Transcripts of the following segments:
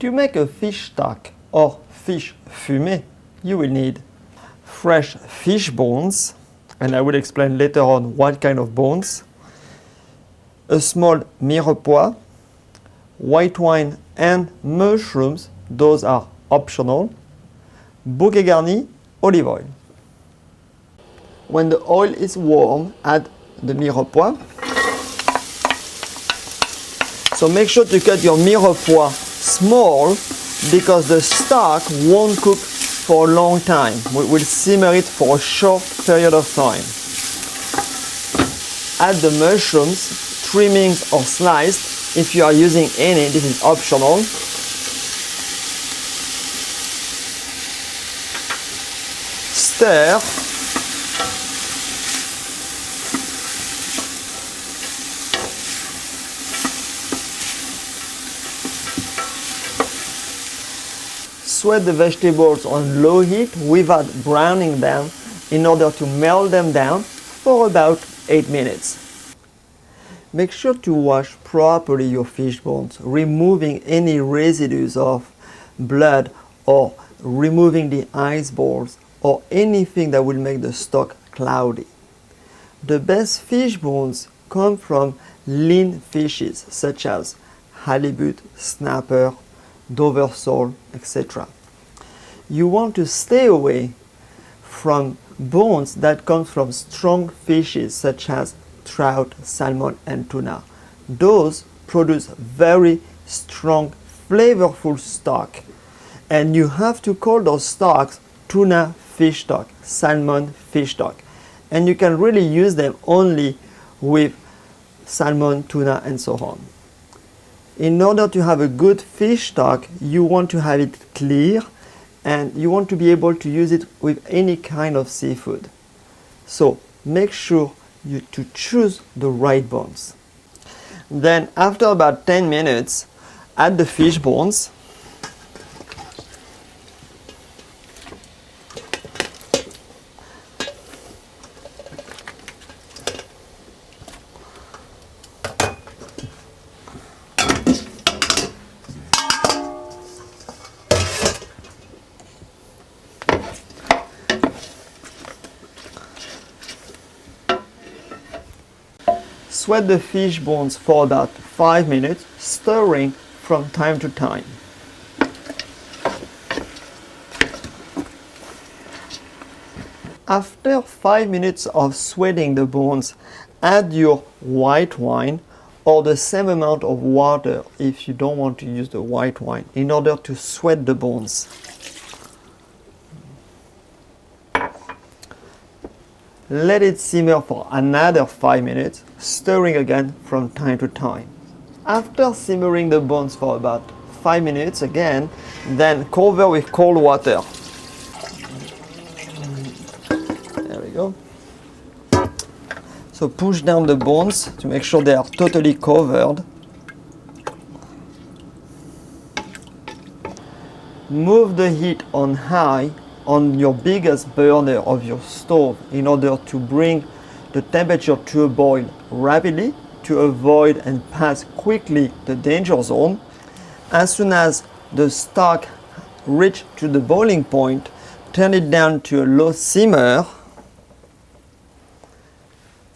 To make a fish stock or fish fumet, you will need fresh fish bones, and I will explain later on what kind of bones, a small mirepoix, white wine and mushrooms, those are optional, bouquet garni, olive oil. When the oil is warm, add the mirepoix. So make sure to cut your mirepoix small because the stock won't cook for a long time. We will simmer it for a short period of time. Add the mushrooms, trimmings or sliced. If you are using any, this is optional. Stir. Sweat the vegetables on low heat without browning them in order to melt them down for about 8 minutes. Make sure to wash properly your fish bones, removing any residues of blood or removing the ice balls or anything that will make the stock cloudy. The best fish bones come from lean fishes such as halibut, snapper, Dover sole, etc. You want to stay away from bones that come from strong fishes such as trout, salmon and tuna. Those produce very strong, flavorful stock, and you have to call those stocks tuna fish stock, salmon fish stock, and you can really use them only with salmon, tuna and so on. In order to have a good fish stock, you want to have it clear and you want to be able to use it with any kind of seafood. So make sure to choose the right bones. Then after about 10 minutes, add the fish bones. Sweat the fish bones for about 5 minutes, stirring from time to time. After 5 minutes of sweating the bones, add your white wine or the same amount of water if you don't want to use the white wine in order to sweat the bones. Let it simmer for another 5 minutes, stirring again from time to time. After simmering the bones for about 5 minutes again, then cover with cold water. There we go. So push down the bones to make sure they are totally covered. Move the heat on high on your biggest burner of your stove in order to bring the temperature to a boil rapidly to avoid and pass quickly the danger zone. As soon as the stock reaches to the boiling point, turn it down to a low simmer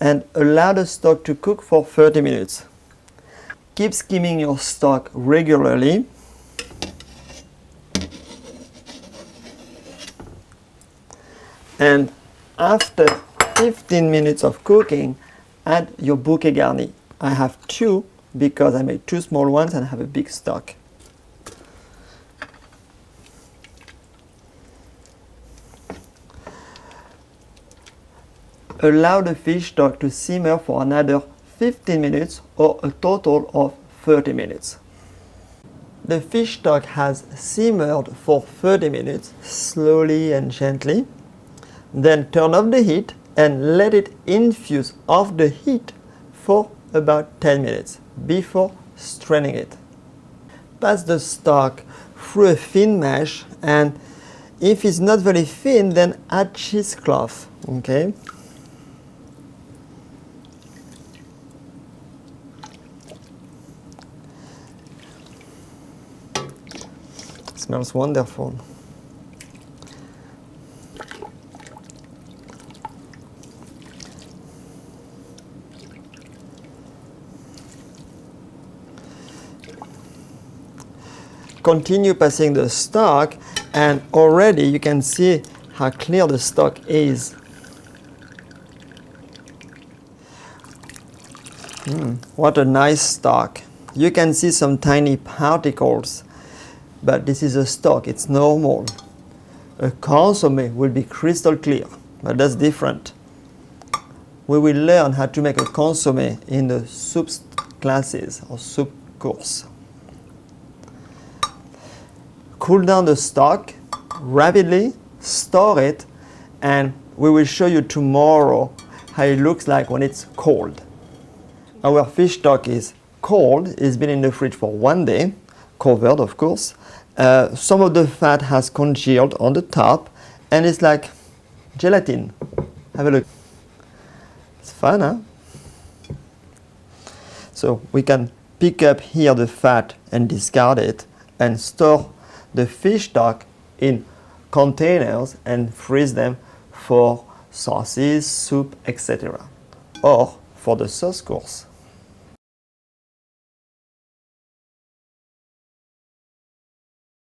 and allow the stock to cook for 30 minutes. Keep skimming your stock regularly. And after 15 minutes of cooking, add your bouquet garni. I have 2 because I made 2 small ones and I have a big stock. Allow the fish stock to simmer for another 15 minutes or a total of 30 minutes. The fish stock has simmered for 30 minutes, slowly and gently. Then turn off the heat and let it infuse off the heat for about 10 minutes before straining it. Pass the stock through a thin mesh, and if it's not very thin, then add cheesecloth. Okay? Smells wonderful. Continue passing the stock, and already you can see how clear the stock is. What a nice stock. You can see some tiny particles, but this is a stock, it's normal. A consommé will be crystal clear, but that's different. We will learn how to make a consommé in the soup classes or soup course. Cool down the stock rapidly, store it, and we will show you tomorrow how it looks like when it's cold. Our fish stock is cold, it's been in the fridge for 1 day, covered of course. Some of the fat has congealed on the top, and it's like gelatin. Have a look. It's fun, huh? So we can pick up here the fat and discard it, and store the fish stock in containers and freeze them for sauces, soup, etc. or for the sauce course.